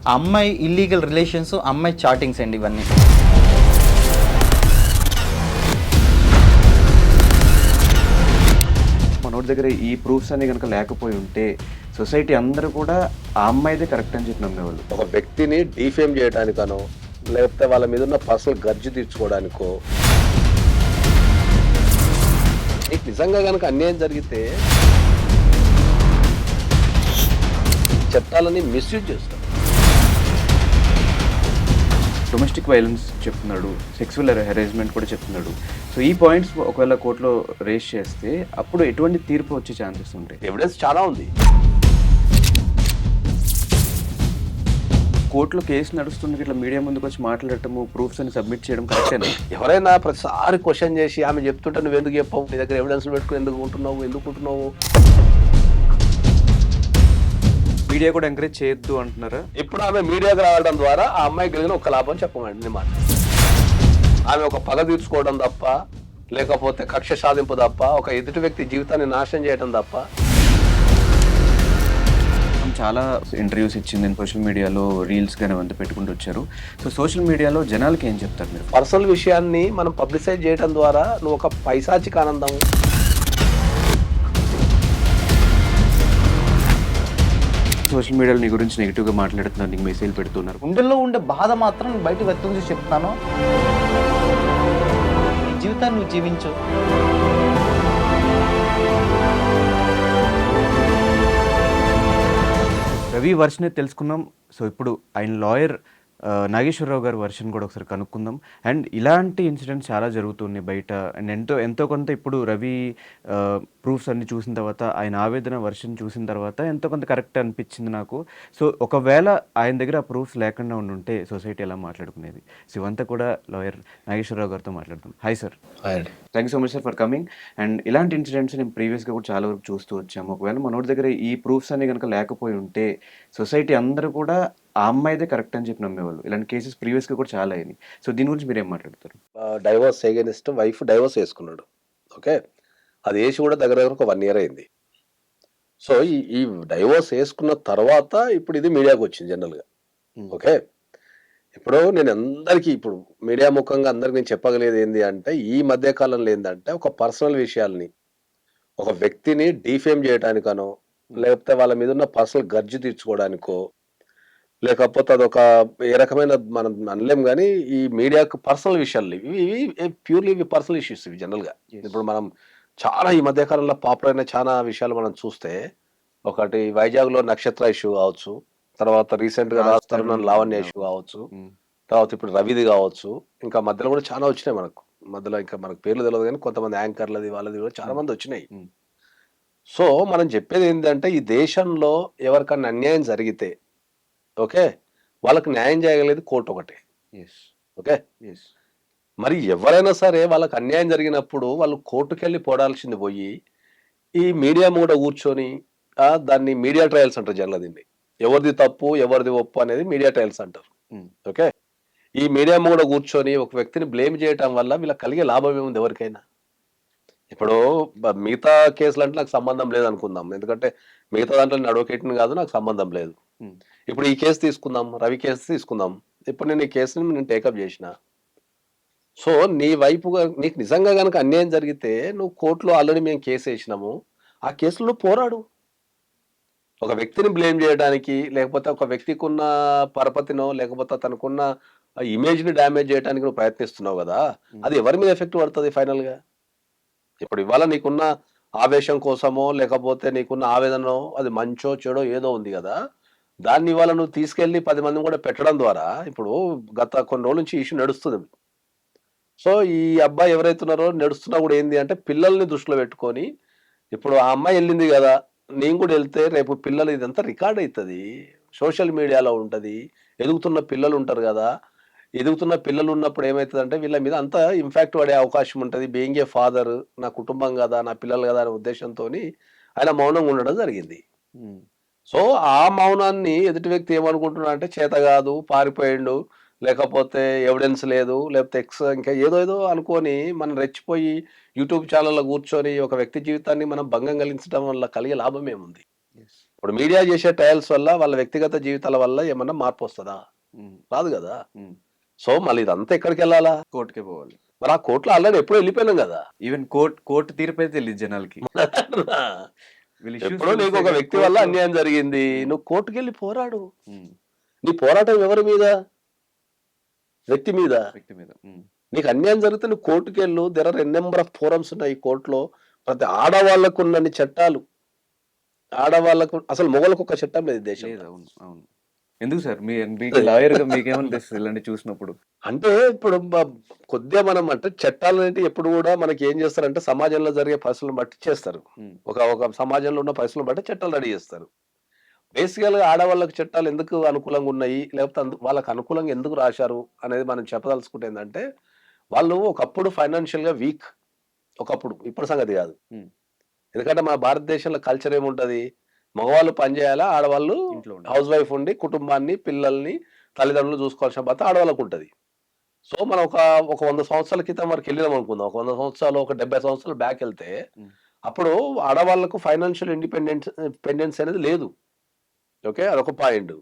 ఆ అమ్మాయి illegal relations, అమ్మాయి చాటింగ్స్ అండి ఇవన్నీ. మనోడి దగ్గర ఈ ప్రూఫ్స్ అన్ని కనుక లేకపోయి ఉంటే సొసైటీ అందరూ కూడా ఆ అమ్మాయిదే కరెక్ట్ అని చెప్పి నమ్మేవాళ్ళు. ఒక వ్యక్తిని డీఫేమ్ చేయడానికనో లేకపోతే వాళ్ళ మీద ఉన్న పర్సనల్ గర్జు తీర్చుకోవడానికో, నీకు నిజంగా కనుక అన్యాయం జరిగితే చట్టాలని మిస్యూజ్ చేస్తారు. డొమెస్టిక్ వైలెన్స్ చెప్తున్నాడు, సెక్సువల్ హెరాస్మెంట్ కూడా చెప్తున్నాడు. సో ఈ పాయింట్స్ ఒకవేళ కోర్టులో రేస్ చేస్తే అప్పుడు ఎటువంటి తీర్పు వచ్చే ఛాన్సెస్ ఉంటాయి? ఎవిడెన్స్ చాలా ఉంది. కోర్టులో కేసు నడుస్తుంది, ఇట్లా మీడియా ముందుకు వచ్చి మాట్లాడటము, ప్రూఫ్స్ అని సబ్మిట్ చేయడం కరెక్టేనా? ఎవరైనా ప్రతిసారి క్వశ్చన్ చేసి ఆమె చెప్తుంటే నువ్వు ఎందుకు చెప్పావు, నీ దగ్గర ఎవిడెన్స్ పెట్టుకుని ఎందుకు ఉంటున్నావు మీడియా కూడా ఎంకరేజ్ చేయొద్దు అంటున్నారా? ఇప్పుడు ఆమె మీడియాకు రావడం ద్వారా ఆ అమ్మాయి కలిగిన ఒక లాభం చెప్పమండి నేను మాట. ఆమె ఒక పగ తీర్చుకోవడం తప్ప, లేకపోతే కక్ష సాధింపు తప్ప, ఒక ఎదుటి వ్యక్తి జీవితాన్ని నాశనం చేయడం తప్ప. చాలా ఇంటర్వ్యూస్ ఇచ్చింది సోషల్ మీడియాలో, రీల్స్ కానీ వంద పెట్టుకుంటూ వచ్చారు. సో సోషల్ మీడియాలో జనాలకి ఏం చెప్తారు మీరు? పర్సనల్ విషయాన్ని మనం పబ్లిసైజ్ చేయడం ద్వారా నువ్వు ఒక పైశాచిక ఆనందం, సోషల్ మీడియాలో నీ గురించి నెగిటివ్గా మాట్లాడుతున్నారు, నీకు మెసేజ్ పెడుతున్నారు. గుండెల్లో ఉండే బాధ మాత్రం బయటకు వ్యక్తం చేసి చెప్తున్నాను. నీ జీవితాన్ని నువ్వు జీవించు. రవి వర్షన్ తెలుసుకున్నాం. సో ఇప్పుడు ఆయన లాయర్ నాగేశ్వరరావు గారి వర్షన్ కూడా ఒకసారి కనుక్కుందాం. అండ్ ఇలాంటి ఇన్సిడెంట్స్ చాలా జరుగుతున్నాయి బయట. అండ్ ఎంతో కొంత ఇప్పుడు రవి ప్రూఫ్స్ అన్ని చూసిన తర్వాత, ఆయన ఆవేదన వర్షన్ చూసిన తర్వాత ఎంతో కొంత కరెక్ట్ అనిపించింది నాకు. సో ఒకవేళ ఆయన దగ్గర ఆ ప్రూఫ్స్ లేకుండా ఉండుంటే సొసైటీ ఎలా మాట్లాడుకునేది? సో ఇవంతా కూడా లాయర్ నాగేశ్వరరావు గారితో మాట్లాడుతాం. Hi sir. Thank you so much sir for coming. And ఇలాంటి ఇన్సిడెంట్స్ నేను ప్రీవియస్గా కూడా చాలా వరకు చూస్తూ వచ్చాము. ఒకవేళ మనోడి దగ్గర ఈ ప్రూఫ్స్ అన్ని కనుక లేకపోయి ఉంటే సొసైటీ అందరూ కూడా ఆ అమ్మాయిదే కరెక్ట్ అని చెప్పి నమ్మేవాళ్ళు. ఇలాంటి కేసెస్ ప్రీవియస్గా కూడా చాలా అయినాయి. సో దీని గురించి మీరు ఏం మాట్లాడతారు? డైవోర్స్ ఎగెనిస్ట్ వైఫ్ డైవోర్స్ వేసుకున్నాడు. ఓకే, అది వేసి కూడా దగ్గర ఒక 1 year అయింది. సో ఈ డైవోర్స్ వేసుకున్న తర్వాత ఇప్పుడు ఇది మీడియాకి వచ్చింది జనరల్గా. ఓకే, ఇప్పుడు నేను అందరికీ ఇప్పుడు మీడియా ముఖంగా అందరికి నేను చెప్పగలిగేది ఏంటి అంటే, ఈ మధ్య కాలంలో ఏంటంటే ఒక పర్సనల్ విషయాల్ని ఒక వ్యక్తిని డీఫేమ్ చేయడానికనో లేకపోతే వాళ్ళ మీద ఉన్న పర్సనల్ గర్జు తీర్చుకోవడానికో, లేకపోతే అదొక ఏ రకమైన మనం అనలేం కానీ ఈ మీడియాకు పర్సనల్ విషయాలు ఇవి ప్యూర్లీ ఇవి పర్సనల్ ఇష్యూస్ ఇవి జనరల్గా. ఇప్పుడు మనం చాలా ఈ మధ్య కాలంలో పాపులర్ అయిన చాలా విషయాలు మనం చూస్తే, ఒకటి వైజాగ్లో నక్షత్ర ఇష్యూ కావచ్చు, తర్వాత రీసెంట్గా రాజతరుణ్ లావణ్య ఇష్యూ కావచ్చు, తర్వాత ఇప్పుడు రవిది కావచ్చు, ఇంకా మధ్యలో కూడా చాలా వచ్చినాయి మనకు. మధ్యలో ఇంకా మనకు పేర్లు తెలియదు కానీ కొంతమంది యాంకర్లది వాళ్ళది కూడా చాలా మంది వచ్చినాయి. సో మనం చెప్పేది ఏంటంటే, ఈ దేశంలో ఎవరికన్నా అన్యాయం జరిగితే ఓకే, వాళ్ళకి న్యాయం చేయగలిగేది కోర్టు ఒకటే. ఓకే, మరి ఎవరైనా సరే వాళ్ళకి అన్యాయం జరిగినప్పుడు వాళ్ళు కోర్టుకెళ్ళి పోడాల్సింది పోయి ఈ మీడియా కూడా కూర్చొని దాన్ని మీడియా ట్రయల్స్ అంటారు జనరల్. దీన్ని ఎవరిది తప్పు ఎవరిది ఒప్పు అనేది మీడియా ట్రయల్స్ అంటారు. ఓకే, ఈ మీడియా కూడా కూర్చొని ఒక వ్యక్తిని బ్లేమ్ చేయటం వల్ల వీళ్ళకి కలిగే లాభం ఏముంది ఎవరికైనా? ఇప్పుడు మిగతా కేసులు అంటే నాకు సంబంధం లేదు అనుకుందాం, ఎందుకంటే మిగతా దాంట్లో నేను అడ్వకేట్ని కాదు, నాకు సంబంధం లేదు. ఇప్పుడు ఈ కేసు తీసుకుందాం, రవి కేసు తీసుకుందాం. ఇప్పుడు నేను ఈ కేసుని నేను టేకప్ చేసిన. సో నీ వైపుగా నీకు నిజంగా కనుక అన్యాయం జరిగితే నువ్వు కోర్టులో ఆల్రెడీ మేము కేసు వేసినాము, ఆ కేసులో పోరాడు. ఒక వ్యక్తిని బ్లేమ్ చేయడానికి, లేకపోతే ఒక వ్యక్తికి ఉన్న పరపతినో లేకపోతే తనకున్న ఇమేజ్ని డ్యామేజ్ చేయడానికి నువ్వు ప్రయత్నిస్తున్నావు కదా, అది ఎవరి మీద ఎఫెక్ట్ పడుతుంది ఫైనల్గా? ఇప్పుడు ఇవాళ నీకున్న ఆవేశం కోసమో లేకపోతే నీకున్న ఆవేదనో, అది మంచో చెడో ఏదో ఉంది కదా, దాన్ని ఇవాళ నువ్వు తీసుకెళ్ళి 10 మందిని కూడా పెట్టడం ద్వారా, ఇప్పుడు గత కొన్ని రోజుల నుంచి ఇష్యూ నడుస్తుంది. సో ఈ అబ్బాయి ఎవరైతే ఉన్నారో నడుస్తున్నా కూడా ఏంది అంటే, పిల్లల్ని దృష్టిలో పెట్టుకొని, ఇప్పుడు ఆ అమ్మాయి వెళ్ళింది కదా, నేను కూడా వెళ్తే రేపు పిల్లలు ఇదంతా రికార్డ్ అవుతుంది, సోషల్ మీడియాలో ఉంటుంది, ఎదుగుతున్న పిల్లలు ఉంటారు కదా, ఎదుగుతున్న పిల్లలు ఉన్నప్పుడు ఏమవుతుందంటే వీళ్ళ మీద అంత ఇంపాక్ట్ పడే అవకాశం ఉంటుంది. బీయింగ్ ఏ ఫాదర్, నా కుటుంబం కదా, నా పిల్లలు కదా అనే ఉద్దేశంతో ఆయన మౌనంగా ఉండడం జరిగింది. సో ఆ మౌనాన్ని ఎదుటి వ్యక్తి ఏమనుకుంటున్నా అంటే, చేత కాదు, పారిపోయిండు, లేకపోతే ఎవిడెన్స్ లేదు, లేకపోతే ఇంకా ఏదో అనుకొని మనం రెచ్చిపోయి యూట్యూబ్ ఛానల్లో కూర్చొని ఒక వ్యక్తి జీవితాన్ని మనం భంగం కలిగించడం వల్ల కలిగే లాభం ఏముంది? ఇప్పుడు మీడియా చేసే ట్రయల్స్ వల్ల వాళ్ళ వ్యక్తిగత జీవితాల వల్ల ఏమన్నా మార్పు వస్తుందా? ఉమ్, రాదు కదా. ఉమ్. సో మళ్ళీ ఇదంతా ఎక్కడికి వెళ్ళాలా? కోర్టుకే పోవాలి. మరి ఆ కోర్టులో ఆల్రెడీ ఎప్పుడో వెళ్ళిపోయినాం కదా. ఈవెన్ కోర్టు తీర్పు అయితే తెలియదు జనాలకి. వీళ్ళు issues ఎప్పుడో నీకు తెలిస్తే ఒక కానీ వ్యక్తి వల్ల కోర్టులో. అన్యాయం జరిగింది, ఉమ్, నువ్వు కోర్టుకెళ్ళి పోరాడు. ఉమ్, నీ పోరాటం ఎవరి మీద? వ్యక్తి మీద. వ్యక్తి మీద. నీకు అన్యాయం జరిగితే నువ్వు కోర్టుకెళ్ళు. There are N number of forums ఉన్నాయి ఈ కోర్టులో. ప్రతి ఆడవాళ్లకు ఉన్నన్ని చట్టాలు, ఆడవాళ్లకు అసలు మొగలకు ఒక చట్టం లేదు ఈ లేదు. దేశంలో. అవును, అవును. ఎందుకు సార్ మీకు లాయర్గా మీకేమనిపిస్తుంది ఇలాంటి చూసినప్పుడు? అంటే ఇప్పుడు కొద్దిగా మనం అంటే చట్టాలు అనేవి ఎప్పుడు కూడా మనకి ఏం చేస్తారంటే సమాజంలో జరిగే పరిస్థితులను బట్టి చేస్తారు. ఉమ్, ఒక సమాజంలో ఉన్న పరిస్థితులను బట్టి చట్టాలు రెడీ చేస్తారు. బేసికల్ గా ఆడవాళ్ళకి చట్టాలు ఎందుకు అనుకూలంగా ఉన్నాయి, లేకపోతే వాళ్ళకి అనుకూలంగా ఎందుకు రాశారు అనేది మనం చెప్పదలుచుకుంటే ఏంటంటే, వాళ్ళు ఒకప్పుడు ఫైనాన్షియల్ గా వీక్. ఒకప్పుడు, ఇప్పుడు సంగతి కాదు. ఉమ్, ఎందుకంటే మన భారతదేశంలో కల్చర్ ఏముంటది, మగవాళ్ళు పని చేయాలా, ఆడవాళ్ళు ఇంట్లో ఉండాలి. హౌస్ వైఫ్ ఉండి కుటుంబాన్ని, పిల్లల్ని, తల్లిదండ్రులు చూసుకోవాల్సిన బాధ్యత ఆడవాళ్ళకు ఉంటది. సో మనం ఒక 100 సంవత్సరాల క్రితం వరకు వెళ్ళినాం అనుకుందాం. ఒక 100 సంవత్సరాలు, ఒక 70 సంవత్సరాలు బ్యాక్ వెళ్తే ఉమ్, అప్పుడు ఆడవాళ్ళకు ఫైనాన్షియల్ ఇండిపెండెన్స్ అనేది లేదు. ఓకే, అదొక పాయింట్.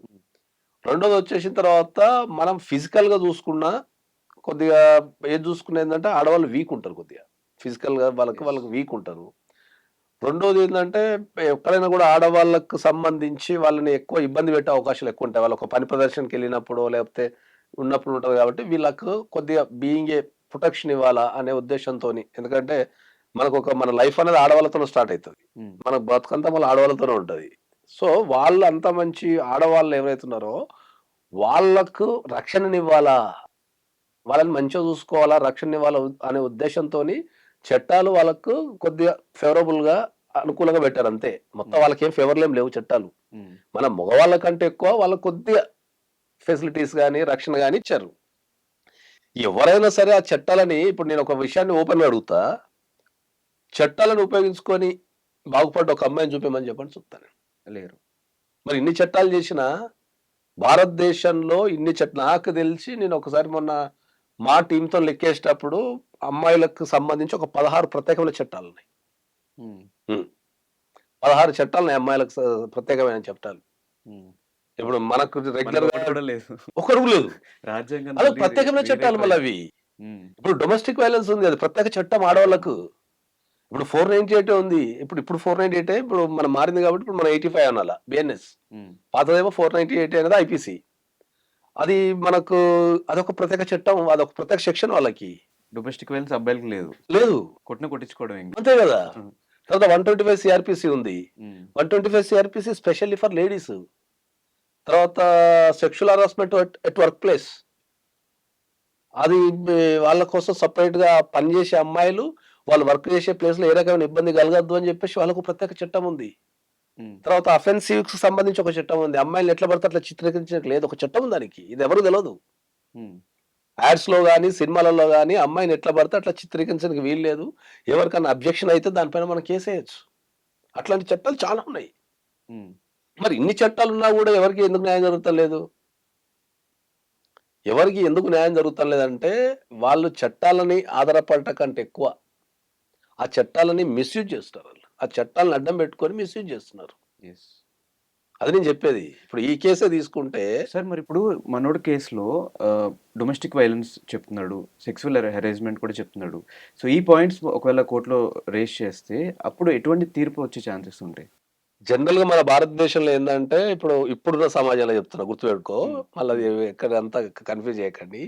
రెండోది వచ్చేసిన తర్వాత మనం ఫిజికల్ గా చూసుకున్నా కొద్దిగా ఏది చూసుకున్నా ఏంటంటే ఆడవాళ్ళు వీక్ ఉంటారు కొద్దిగా. ఫిజికల్ గా వాళ్ళకి వీక్ ఉంటారు. రెండోది ఏంటంటే ఎక్కడైనా కూడా ఆడవాళ్ళకు సంబంధించి వాళ్ళని ఎక్కువ ఇబ్బంది పెట్టే అవకాశాలు ఎక్కువ ఉంటాయి. వాళ్ళు ఒక పని ప్రదర్శనకి వెళ్ళినప్పుడు లేకపోతే ఉన్నప్పుడు ఉంటుంది కాబట్టి వీళ్ళకు కొద్దిగా బీయింగ్ ఏ ప్రొటెక్షన్ ఇవ్వాలా అనే ఉద్దేశంతో. ఎందుకంటే మన లైఫ్ అనేది ఆడవాళ్ళతో స్టార్ట్ అవుతుంది. ఉమ్, మన బతుకంతా మళ్ళీ ఆడవాళ్ళతోనే ఉంటుంది. సో వాళ్ళు అంత మంచి ఆడవాళ్ళు ఎవరైతున్నారో వాళ్ళకు రక్షణనివ్వాలా, వాళ్ళని మంచిగా చూసుకోవాలా, రక్షణ ఇవ్వాలా అనే ఉద్దేశంతో చట్టాలు వాళ్ళకు కొద్దిగా ఫేవరబుల్ గా అనుకూలంగా పెట్టారు అంతే. మొత్తం వాళ్ళకేం ఫేవర్లేం లేవు చట్టాలు. ఉమ్, మన మగవాళ్ళ కంటే ఎక్కువ వాళ్ళకు కొద్దిగా ఫెసిలిటీస్ కానీ రక్షణ కానీ ఇచ్చారు. ఎవరైనా సరే ఆ చట్టాలని, ఇప్పుడు నేను ఒక విషయాన్ని ఓపెన్ గా అడుగుతా, చట్టాలను ఉపయోగించుకొని బాగుపడ్డ ఒక అమ్మాయిని చూపించమని చెప్పండి, చూస్తాను. లేరు. మరి ఇన్ని చట్టాలు చేసిన భారతదేశంలో నాకు తెలిసి నేను ఒకసారి మొన్న మా టీంతో లెక్కేసేటప్పుడు అమ్మాయిలకు సంబంధించి ఒక 16 ప్రత్యేకమైన చట్టాలు ఉన్నాయి. ఉమ్, 16 చట్టాలు ఉన్నాయి అమ్మాయిలకు ప్రత్యేకమైన చట్టాలు. ఉమ్. ఇప్పుడు మనకు రెగ్యులర్ మనకు గా ఒకటి కూడా లేదు. ఒకరు లేదు. రాజ్యాంగం అలా మళ్ళీ ప్రత్యేకమైన చట్టాలు మళ్ళీ అవి. ఇప్పుడు డొమెస్టిక్ వైలెన్స్ ఉంది, అది ప్రత్యేక చట్టం ఆడవాళ్ళకు. ఇప్పుడు 498 ఉంది. ఇప్పుడు 498 ఇప్పుడు మనం మారింది కాబట్టి ఇప్పుడు మనం 85 అనాలా బిఎన్ఎస్. పాతదేమో 498 అనేది ఐపీసీ. అది మనకు అదొక ప్రత్యేక చట్టం, అదొక ప్రత్యేక సెక్షన్ వాళ్ళకి. డొమెస్టిక్ వైలెన్స్ అబ్బాయిలకి లేదు. లేదు, కొట్టించుకోవడం ఇంకా. అంతే కదా. తర్వాత 125 సిఆర్పిసి ఉంది. 125 సిఆర్పిసి స్పెషల్లీ ఫర్ లేడీస్. తర్వాత sexual harassment at work place, అది వాళ్ళ కోసం సపరేట్ గా పనిచేసే అమ్మాయిలు వాళ్ళు వర్క్ చేసే ప్లేస్ లో ఏ రకమైన ఇబ్బంది కలగద్దు అని చెప్పేసి వాళ్ళకు ప్రత్యేక చట్టం ఉంది. తర్వాత అఫెన్సివ్ కి సంబంధించి ఒక చట్టం ఉంది. అమ్మాయిలు ఎట్లా పడితే అట్లా చిత్రీకరించడానికి లేదు, ఒక చట్టం ఉంది దానికి. ఇది ఎవరు తెలియదు. యాడ్స్ లో కానీ సినిమాలలో కానీ అమ్మాయిని ఎట్లా పడితే అట్లా చిత్రీకరించడానికి వీలు లేదు. ఎవరికన్నా అబ్జెక్షన్ అయితే దానిపైన మనం కేసేయచ్చు. అట్లాంటి చట్టాలు చాలా ఉన్నాయి. మరి ఇన్ని చట్టాలు ఉన్నా కూడా ఎవరికి ఎందుకు న్యాయం జరుగుతలేదు? ఎవరికి ఎందుకు న్యాయం జరుగుతలేదంటే వాళ్ళు చట్టాలని ఆధారపడట కంటే ఎక్కువ ఆ చట్టాలని మిస్యూజ్ చేస్తారు. ఆ చట్టాలను అడ్డం పెట్టుకొని మిస్యూజ్ చేస్తున్నారు. అది నేను చెప్పేది. ఇప్పుడు ఈ కేసే తీసుకుంటే సార్, మరి ఇప్పుడు మనోడు కేసులో డొమెస్టిక్ వైలెన్స్ చెప్తున్నాడు, సెక్సువల్ హెరాస్మెంట్ కూడా చెప్తున్నాడు. సో ఈ పాయింట్స్ ఒకవేళ కోర్టులో రేస్ చేస్తే అప్పుడు ఎటువంటి తీర్పు వచ్చే ఛాన్సెస్ ఉంటాయి? జనరల్ గా మన భారతదేశంలో ఏంటంటే ఇప్పుడున్న సమాజంలో చెప్తున్నా, గుర్తుపెట్టుకో, మళ్ళీ ఎక్కడ అంతా కన్ఫ్యూజ్ చేయకండి.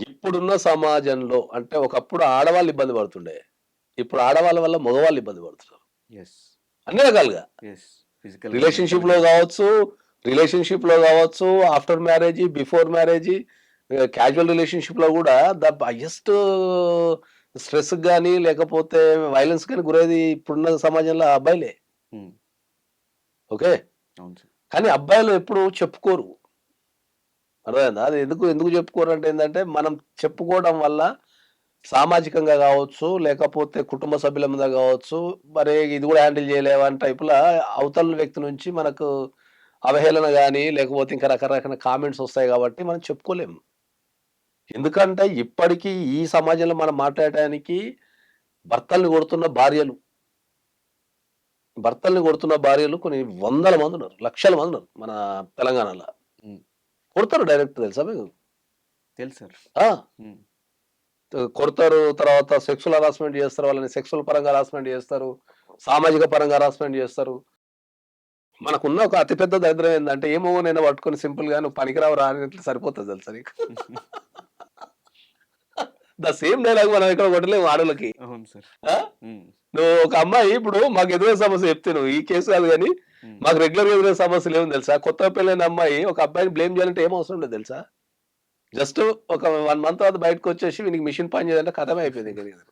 ఇప్పుడున్న సమాజంలో అంటే ఒకప్పుడు ఆడవాళ్ళు ఇబ్బంది పడుతుండే, ఇప్పుడు ఆడవాళ్ళ వల్ల మగవాళ్ళు ఇబ్బంది పడుతున్నారు. అన్ని రకాలుగా రిలేషన్షిప్ లో కావచ్చు, after marriage, before marriage, casual relationship లో కూడా ద హైయెస్ట్ స్ట్రెస్ కానీ లేకపోతే వైలెన్స్ కానీ గురేది ఇప్పుడున్న సమాజంలో అబ్బాయిలే. ఓకే, కానీ అబ్బాయిలు ఎప్పుడు చెప్పుకోరు. అర్థమైందా? అది ఎందుకు చెప్పుకోరు అంటే ఏంటంటే మనం చెప్పుకోవడం వల్ల సామాజికంగా కావచ్చు లేకపోతే కుటుంబ సభ్యుల మీద కావచ్చు, మరి ఇది కూడా హ్యాండిల్ చేయలేవా అని టైపులా అవతల వ్యక్తి నుంచి మనకు అవహేళన కానీ లేకపోతే ఇంకా రకరకాల కామెంట్స్ వస్తాయి కాబట్టి మనం చెప్పుకోలేము. ఎందుకంటే ఇప్పటికీ ఈ సమాజంలో మనం మాట్లాడటానికి భర్తల్ని కొడుతున్న భార్యలు, భర్తల్ని కొడుతున్న భార్యలు కొన్ని వందల మంది ఉన్నారు, లక్షల మంది ఉన్నారు మన తెలంగాణలో. ఉమ్. కొడతారు డైరెక్ట్, తెలుసా మీకు? తెలుసు సార్. ఆ, ఉమ్. కొడతారు. తర్వాత సెక్సువల్ హరాస్మెంట్ చేస్తారు, వాళ్ళని సెక్సువల్ పరంగా హరాస్మెంట్ చేస్తారు, సామాజిక పరంగా హరాస్మెంట్ చేస్తారు. మనకున్న ఒక అతిపెద్ద దరిద్రం ఏంటంటే, ఏమో నేను పట్టుకొని సింపుల్ గా నువ్వు పనికిరావు రా అని సరిపోతుంది, తెలుసా నీకు? ద సేమ్ డైలాగ్ మనం ఇక్కడ కొట్టలేము ఆడోళ్ళకి. అవును సార్. ఆ? ఉమ్. నువ్వు ఒక అమ్మాయి ఇప్పుడు మాకు ఎదురే సమస్య చెప్తే, నువ్వు ఈ కేసు కాదు కానీ ఉమ్. మాకు రెగ్యులర్ ఎదురే సమస్యలు ఏమో తెలుసా? కొత్త పెళ్ళైన అమ్మాయి ఒక అబ్బాయిని బ్లేమ్ చేయాలంటే ఏం అవసరం లేదు, తెలుసా? జస్ట్ ఒక 1 month తర్వాత బయటకు వచ్చేసి వీనికి మిషన్ పని చేయాలంటే కథమే అయిపోయింది. ఇంకా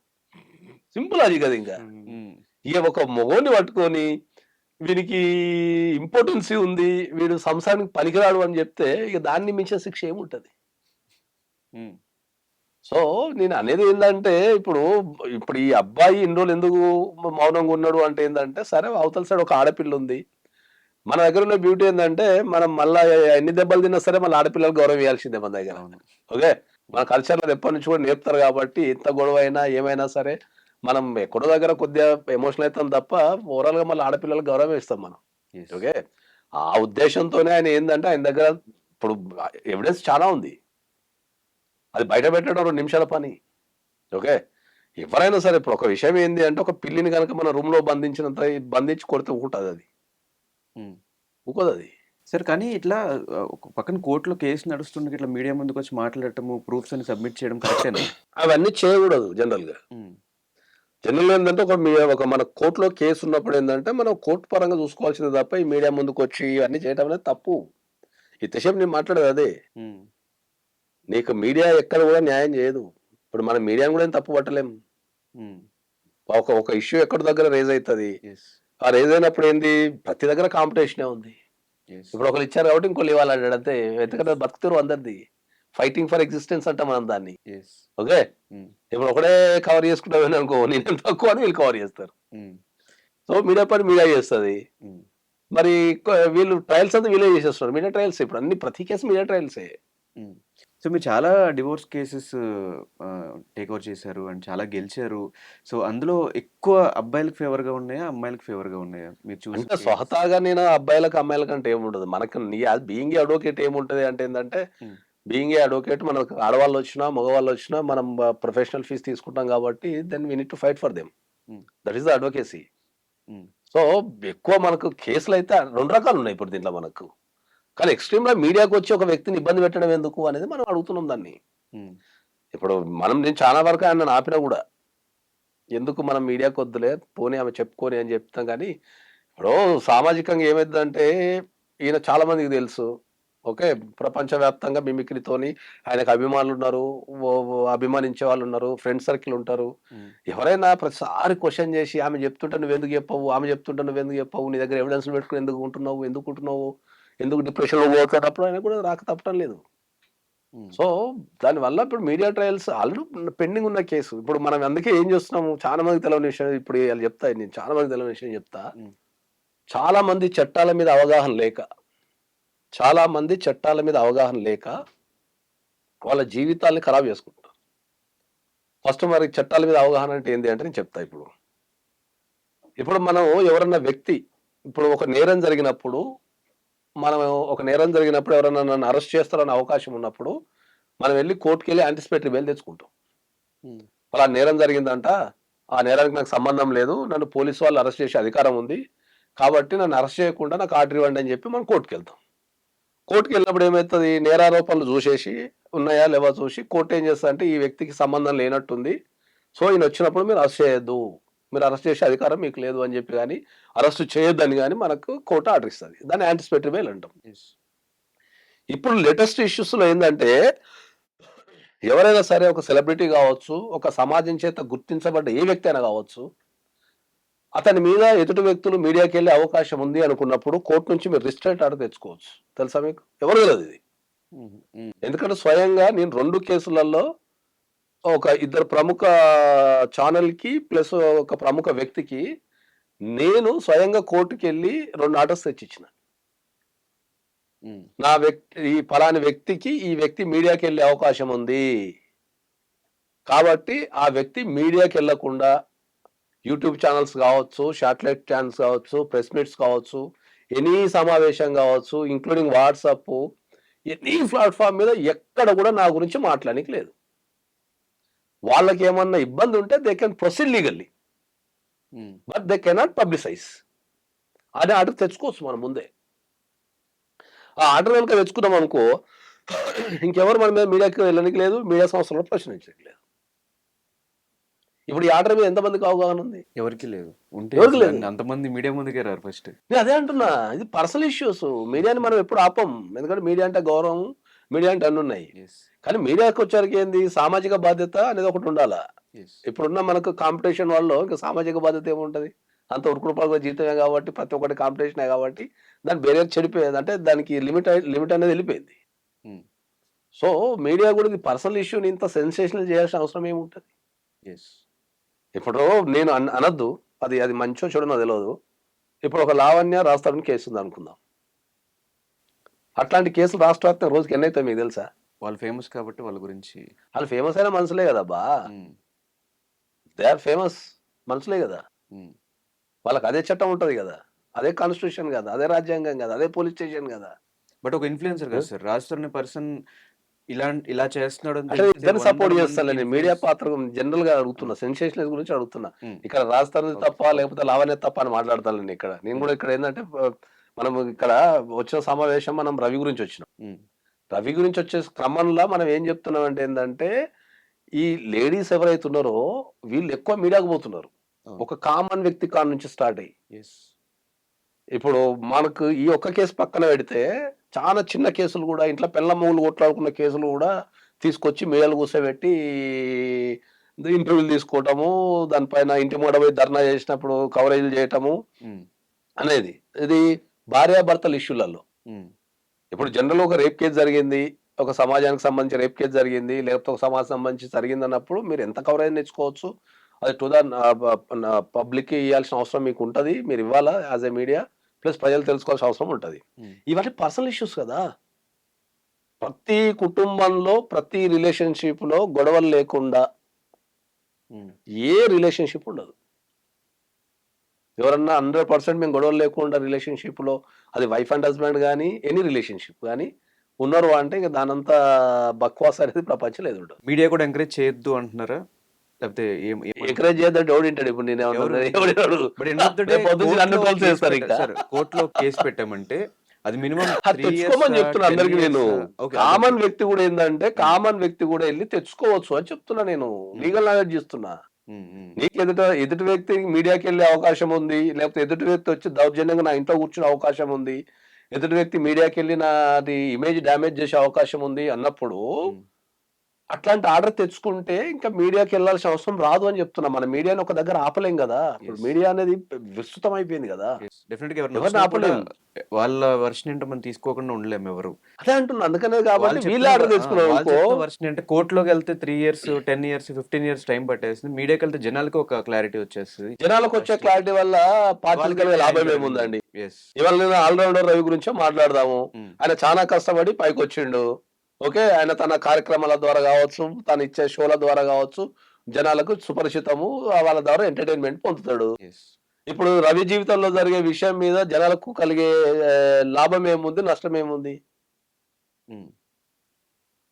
సింపుల్ అది కదా. ఇంకా ఉమ్. ఇక ఒక మొగోని పట్టుకొని వీనికి ఇంపార్టెన్సీ ఉంది, వీడు సంసారానికి పనికిరాడు అని చెప్తే ఇక దాన్ని మించిన శిక్ష ఏముంటది? ఉమ్. సో నేను అనేది ఏంటంటే, ఇప్పుడు ఇప్పుడు ఈ అబ్బాయి ఇన్ని రోజులు ఎందుకు మౌనంగా ఉన్నాడు అంటే ఏంటంటే, సరే అవతల సైడ్ ఒక ఆడపిల్ల ఉంది. మన దగ్గర ఉన్న బ్యూటీ ఏంటంటే, మనం మళ్ళా ఎన్ని దెబ్బలు తిన్నా సరే మళ్ళీ ఆడపిల్లలకు గౌరవం ఇవ్వాల్సిందే మన దగ్గర. అవును. ఓకే, మన కల్చర్లో ఎప్పటి నుంచి కూడా నేర్పుతారు కాబట్టి ఎంత గొడవ అయినా ఏమైనా సరే మనం ఎక్కడో దగ్గర కొద్దిగా ఎమోషనల్ అవుతాం తప్ప ఓవరాల్ గా మళ్ళీ ఆడపిల్లలకు గౌరవం ఇస్తాం మనం. Yes. ఓకే, ఆ ఉద్దేశంతోనే ఆయన ఏంటంటే, ఆయన దగ్గర ఇప్పుడు ఎవిడెన్స్ చాలా ఉంది, అది బయట పెట్టడం 2 నిమిషాల పని. ఓకే, ఎవరైనా సరే ఇప్పుడు ఒక విషయం ఏంది అంటే, ఒక పిల్లిని కనుక మన రూమ్ లో బంధించి కొడితే ఊకుంటుంది అది, ఉమ్. ఊకోదు అది. సార్ కానీ ఇట్లా ఒక పక్కన కోర్టులో కేసు నడుస్తుండగా ఇట్లా మీడియా ముందుకు వచ్చి మాట్లాడటము, ప్రూఫ్స్ అని సబ్మిట్ చేయడం కరెక్టేనా? అవన్నీ చేయకూడదు జనరల్ గా. ఉమ్. జనరల్ ఏంటంటే ఒక మన కోర్టులో కేసు ఉన్నప్పుడు ఏంటంటే, మనం కోర్టు పరంగా చూసుకోవాల్సింది తప్ప ఈ మీడియా ముందుకు వచ్చి ఇవన్నీ చేయడం అనేది తప్పు. ఇంతసేపు నేను మాట్లాడేది అదే. ఉమ్. నీకు మీడియా ఎక్కడ కూడా న్యాయం చేయదు. ఇప్పుడు మనం మీడియాని కూడా ఏం తప్పు పట్టలేం. ఉమ్. ఒక ఇష్యూ ఎక్కడ దగ్గర రేజ్ అవుతుంది, ఎస్. ఆ రేజ్ అయినప్పుడు ఏంది, ప్రతి దగ్గర కాంపిటీషనే ఉంది. ఎస్. ఇప్పుడు ఒకరు ఇచ్చారు కాబట్టి ఇంకోళ్ళు ఇవ్వాలంటాడు అంతే. ఎందుకంటే బతుకుతారు అందరిది, ఫైటింగ్ ఫర్ ఎగ్జిస్టెన్స్ అంటాం మనం దాన్ని. ఎస్. ఓకే, ఉమ్. ఇప్పుడు ఒకడే కవర్ చేసుకుంటామని అనుకో, నేను తక్కువ అని వీళ్ళు కవర్ చేస్తారు. ఉమ్. సో మీడియా పని మీడియా చేస్తుంది. ఉమ్. మరి వీళ్ళు ట్రయల్స్ అంతా వీళ్ళే చేసేస్తున్నారు. మీడియా ట్రయల్స్ ఇప్పుడు అన్ని, ప్రతి కేసు మీడియా ట్రయల్సే. ఉమ్. సో మీరు చాలా డివోర్స్ కేసెస్ టేక్ ఓవర్ చేశారు అండ్ చాలా గెలిచారు. సో అందులో ఎక్కువ అబ్బాయిలకు ఫేవర్గా ఉన్నాయా, అమ్మాయిలకు ఫేవర్గా ఉన్నాయా మీరు చూసి? అంటే స్వతహాగా నేను అబ్బాయిలకు అమ్మాయిలకు అంటే ఏముండదు మనకు. నీ బీయింగ్ ఏ అడ్వకేట్ ఏముంటది అంటే ఏంటంటే, బీయింగ్ ఏ అడ్వకేట్ మనకు ఆడవాళ్ళు వచ్చినా మగవాళ్ళు వచ్చినా మనం ప్రొఫెషనల్ ఫీజు తీసుకుంటాం కాబట్టి then we need to fight for them. That is the advocacy. So ఎక్కువ మనకు కేసులు అయితే 2 రకాలు ఉన్నాయి ఇప్పుడు దీంట్లో మనకు. కానీ ఎక్స్ట్రీమ్ గా మీడియాకి వచ్చి ఒక వ్యక్తిని ఇబ్బంది పెట్టడం ఎందుకు అనేది మనం అడుగుతున్నాం దాన్ని. ఇప్పుడు నేను చాలా వరకు ఆయన ఆపినా కూడా, ఎందుకు మనం మీడియాకి వద్దులే పోనీ ఆమె చెప్పుకొని అని చెప్తాం. కానీ ఇప్పుడు సామాజికంగా ఏమైందంటే, ఈయన చాలా మందికి తెలుసు. ఓకే, ప్రపంచవ్యాప్తంగా మిమిక్రీతోని ఆయనకు అభిమానులు ఉన్నారు, అభిమానించే వాళ్ళు ఉన్నారు, ఫ్రెండ్ సర్కిల్ ఉంటారు. ఎవరైనా ప్రతిసారి క్వశ్చన్ చేసి ఆమె చెప్తుంటే నువ్వెందుకు చెప్పవు, ఆమె చెప్తుంటే నువ్వెందుకు చెప్పవు, నీ దగ్గర ఎవిడెన్స్ పెట్టుకుని ఎందుకు ఉంటున్నావు, ఎందుకు డిప్రెషన్లో పోతున్నప్పుడు ఆయన కూడా రాక తప్పటం లేదు. సో దానివల్ల ఇప్పుడు మీడియా ట్రయల్స్ ఆల్రెడీ పెండింగ్ ఉన్న కేసు. ఇప్పుడు మనం అందుకే ఏం చేస్తున్నాము, చాలా మందికి తెలియని విషయం ఇప్పుడు వాళ్ళు చెప్తా, నేను చాలా మందికి తెలియని విషయం చెప్తా. చాలా మంది చట్టాల మీద అవగాహన లేక వాళ్ళ జీవితాలని ఖరాబ్ చేసుకుంటారు. ఫస్ట్ మరి చట్టాల మీద అవగాహన అంటే ఏంటి అంటే నేను చెప్తా. ఇప్పుడు మనం ఎవరన్నా వ్యక్తి, ఇప్పుడు ఒక నేరం జరిగినప్పుడు ఎవరైనా నన్ను అరెస్ట్ చేస్తారన్న అవకాశం ఉన్నప్పుడు మనం వెళ్ళి కోర్టుకి వెళ్ళి యాంటిసిపేటరీ బెయిల్ తెచ్చుకుంటాం. అలా నేరం జరిగిందంట, ఆ నేరానికి నాకు సంబంధం లేదు, నన్ను పోలీసు వాళ్ళు అరెస్ట్ చేసే అధికారం ఉంది కాబట్టి నన్ను అరెస్ట్ చేయకుండా నాకు ఆర్డర్ ఇవ్వండి అని చెప్పి మనం కోర్టుకి వెళ్తాం. కోర్టుకి వెళ్ళినప్పుడు ఏమవుతుంది, నేరారోపణలు చూసేసి ఉన్నాయా లేవా చూసి కోర్టు ఏం చేస్తా అంటే, ఈ వ్యక్తికి సంబంధం లేనట్టుంది, సో ఈయన వచ్చినప్పుడు మీరు అరెస్ట్ చేయొద్దు, మీరు అరెస్ట్ చేసే అధికారం మీకు లేదు అని చెప్పి కానీ, అరెస్ట్ చేయొద్దని కానీ మనకు కోర్టు ఆర్డర్ ఇస్తుంది. దాన్ని యాంటిసిపేటరీ బెయిల్ అంటాం. ఇప్పుడు లేటెస్ట్ ఇష్యూస్లో ఏంటంటే, ఎవరైనా సరే ఒక సెలబ్రిటీ కావచ్చు, ఒక సమాజం చేత గుర్తించబడ్డ ఏ వ్యక్తి అయినా కావచ్చు, అతని మీద ఎదుటి వ్యక్తులు మీడియాకి వెళ్ళే అవకాశం ఉంది అనుకున్నప్పుడు కోర్టు నుంచి మీరు రిస్ట్రైట్ ఆర్డర్ తెచ్చుకోవచ్చు. తెలుసా మీకు? ఎవరు తెలియదు ఇది. ఎందుకంటే స్వయంగా నేను 2 కేసులలో ఒక 2 ప్రముఖ ఛానల్కి ప్లస్ ఒక ప్రముఖ వ్యక్తికి నేను స్వయంగా కోర్టుకి వెళ్ళి 2 ఆర్డర్స్ తెచ్చిచ్చిన. ఈ ఫలాని వ్యక్తికి ఈ వ్యక్తి మీడియాకి వెళ్ళే అవకాశం ఉంది కాబట్టి ఆ వ్యక్తి మీడియాకి వెళ్లకుండా యూట్యూబ్ ఛానల్స్ కావచ్చు, శాటిలైట్ ఛానల్స్ కావచ్చు, ప్రెస్ మీట్స్ కావచ్చు, ఎనీ సమావేశం కావచ్చు, ఇంక్లూడింగ్ వాట్సాప్, ఎనీ ప్లాట్ఫామ్ మీద ఎక్కడ కూడా నా గురించి మాట్లాడడానికి లేదు. వాళ్ళకి ఏమన్నా ఇబ్బంది ఉంటే they can proceed legally, but they cannot publicise. అదే ఆర్డర్ తెచ్చుకోవచ్చు మనం ముందే. ఆ ఆర్డర్ కనుక తెచ్చుకున్నాం అనుకో, ఇంకెవరు మన మీద మీడియాకి వెళ్ళడానికి లేదు, మీడియా సంస్థలు ప్రశ్నించడానికి లేదు. ఇప్పుడు ఈ ఆర్డర్ మీద ఎంతమందికి అవగాహన ఉంది? ఎవరికి లేదు. ఉంటే ఎవరికి అసలు లేదు. అంతమంది మీడియా ముందుకే రారు ఫస్ట్. నేను అదే అంటున్నా, ఇది పర్సనల్ ఇష్యూస్. మీడియాని మనం ఎప్పుడు ఆపం, ఎందుకంటే మీడియా అంటే గౌరవం, మీడియా అంటే అన్ని ఉన్నాయి. కానీ మీడియాకి వచ్చరికి ఏంది, సామాజిక బాధ్యత అనేది ఒకటి ఉండాలా. ఇప్పుడున్న మనకు కాంపిటీషన్ వల్ల ఇంకా సామాజిక బాధ్యత ఏముంటది? అంత ఉరుకుడు పరుగుల జీవితమే కాబట్టి, ప్రతి ఒక్కటి కాంపిటీషనే కాబట్టి దాని బేరియర్ చెడిపోయేది, అంటే దానికి లిమిట్ అనేది వెళ్ళిపోయింది. సో మీడియా కూడా ఇది పర్సనల్ ఇష్యూని ఇంత సెన్సేషనల్ చేయాల్సిన అవసరం ఏముంటది? ఇప్పుడు నేను అనద్దు, అది మంచో చెడో నాకు తెలియదు. ఇప్పుడు ఒక లావణ్య రాస్తాడని కేసు ఉంది అనుకుందాం. అట్లాంటి కేసులు రాష్ట్ర వ్యాప్తంగా రోజుకి ఎన్ని అవుతాయి మీకు తెలుసా? వాళ్ళు ఫేమస్ కాబట్టి వాళ్ళ గురించి. వాళ్ళు ఫేమస్ అయిన మనుషులే కదా బా, దే ఆర్ ఫేమస్ మనుషులే కదా. వాళ్ళకి అదే చట్టం ఉంటది కదా, అదే కాన్స్టిట్యూషన్ కదా, అదే రాజ్యాంగం కదా, అదే పోలీస్ స్టేషన్ కదా. బట్ ఒక ఇన్ఫ్లుయెన్సర్ కదా సార్, రాజస్థాన్ పర్సన్ ఇలా చేస్తున్నాడు అని అంటే తెలిస్తే ఇద్దరు 100 సపోర్ట్ మందికి చేస్తాను. నేను మీడియా పాత్ర జనరల్ గా అడుగుతున్నా, సెన్సేషన్ గురించి అడుగుతున్నా. ఇక్కడ రాజస్థాన్ తప్ప లేకపోతే లావణ్య తప్ప అని మాట్లాడతాను నేను ఇక్కడ. నేను కూడా ఇక్కడ ఏంటంటే, మనం ఇక్కడ వచ్చిన సమావేశం మనం రవి గురించి వచ్చినాం. రవి గురించి వచ్చే క్రమంలో మనం ఏం చెప్తున్నాం అంటే ఏంటంటే, ఈ లేడీస్ ఎవరైతే ఉన్నారో వీళ్ళు ఎక్కువ మీడియాకు పోతున్నారు. ఒక కామన్ వ్యక్తి కాడ నుంచి స్టార్ట్ అయ్యి ఇప్పుడు మనకు ఈ ఒక్క కేసు పక్కన పెడితే చాలా చిన్న కేసులు కూడా, ఇంట్లో పెళ్ళమ్మగులు కొట్లాడుకున్న కేసులు కూడా తీసుకొచ్చి మీడియాలు కూర్చోబెట్టి ఇంటర్వ్యూలు తీసుకోవటము, దానిపైన ఇంటి మూడ పోయి ధర్నా చేసినప్పుడు కవరేజీలు చేయటము అనేది, ఇది భార్యాభర్తల ఇష్యూలలో. ఇప్పుడు జనరల్ ఒక రేప్ కేసు జరిగింది, ఒక సమాజానికి సంబంధించి రేప్ కేసు జరిగింది, లేకపోతే ఒక సమాజం సంబంధించి జరిగింది అన్నప్పుడు మీరు ఎంత కవరేజ్ తెచ్చుకోవచ్చు, అది టు ద పబ్లిక్ ఇవ్వాల్సిన అవసరం మీకు ఉంటుంది, మీరు ఇవ్వాలా యాజ్ ఎ మీడియా, ప్లస్ ప్రజలు తెలుసుకోవాల్సిన అవసరం ఉంటుంది. ఇవన్నీ పర్సనల్ ఇష్యూస్ కదా. ప్రతి కుటుంబంలో ప్రతి రిలేషన్షిప్ లో గొడవలు లేకుండా ఏ రిలేషన్షిప్ ఉండదు. ఎవరన్నా 100% మేము గొడవలు లేకుండా రిలేషన్షిప్ లో, అది వైఫ్ అండ్ హస్బెండ్ కానీ ఎనీ రిలేషన్షిప్ కానీ ఉన్నారు అంటే ఇక దానంతా బక్వాస్ అనేది ప్రపంచం లేదు ఉండదు. మీడియా కూడా ఎంకరేజ్ చేయొద్దు అంటున్నారా, లేకపోతే ఎంకరేజ్ చేద్దాం ఎవడు వింటాడు? ఇప్పుడు నేను కోర్టులో కేసు పెట్టామంటే అది మినిమం తెచ్చుకోమని చెప్తున్నా అందరికి. నేను కామన్ వ్యక్తి కూడా ఏంటంటే, కామన్ వ్యక్తి కూడా వెళ్ళి తెచ్చుకోవచ్చు అని చెప్తున్నా. నేను లీగల్ నాలెడ్జ్ ఇస్తున్నా. నీకు ఎదుటి వ్యక్తి మీడియాకి వెళ్ళే అవకాశం ఉంది, లేకపోతే ఎదుటి వ్యక్తి వచ్చి దౌర్జన్యంగా నా ఇంట్లో కూర్చునే అవకాశం ఉంది, ఎదుటి వ్యక్తి మీడియాకి వెళ్ళి నాది ఇమేజ్ డ్యామేజ్ చేసే అవకాశం ఉంది అన్నప్పుడు అట్లాంటి ఆర్డర్ తెచ్చుకుంటే ఇంకా మీడియాకి వెళ్ళాల్సిన అవసరం రాదు అని చెప్తున్నా. మన మీడియాని ఒక దగ్గర ఆపలేం కదా. ఇప్పుడు మీడియా అనేది విస్తృతం అయిపోయింది కదా. డెఫినెట్గా ఆపలేం. వాళ్ళ వర్షన్ ఏంటో మనం తీసుకోకుండా ఉండలేము ఎవరు. అదే అంటున్నా, అందుకనే కాబట్టి వీళ్ళు ఆర్డర్ తెచ్చుకున్నారు. వర్షన్ అంటే కోర్టులోకి వెళ్తే 3 years 10 years 15 years టైం పట్టేస్తుంది. మీడియాకి వెళ్తే జనాలకు ఒక క్లారిటీ వచ్చేస్తుంది. జనాలకు వచ్చే క్లారిటీ వల్ల పార్టీకి కలిగే లాభం ఏముందండి? ఇవాళ నేను ఆల్రౌండర్ రవి గురించే మాట్లాడదాము. ఆయన చాలా కష్టపడి పైకి వచ్చిండు. ఓకే, ఆయన తన కార్యక్రమాల ద్వారా కావచ్చు, తను ఇచ్చే షోల ద్వారా కావచ్చు, జనాలకు సుపరిచితము, వాళ్ళ ద్వారా ఎంటర్టైన్మెంట్ పొందుతాడు. ఇప్పుడు రవి జీవితంలో జరిగే విషయం మీద జనాలకు కలిగే లాభం ఏముంది, నష్టం ఏముంది?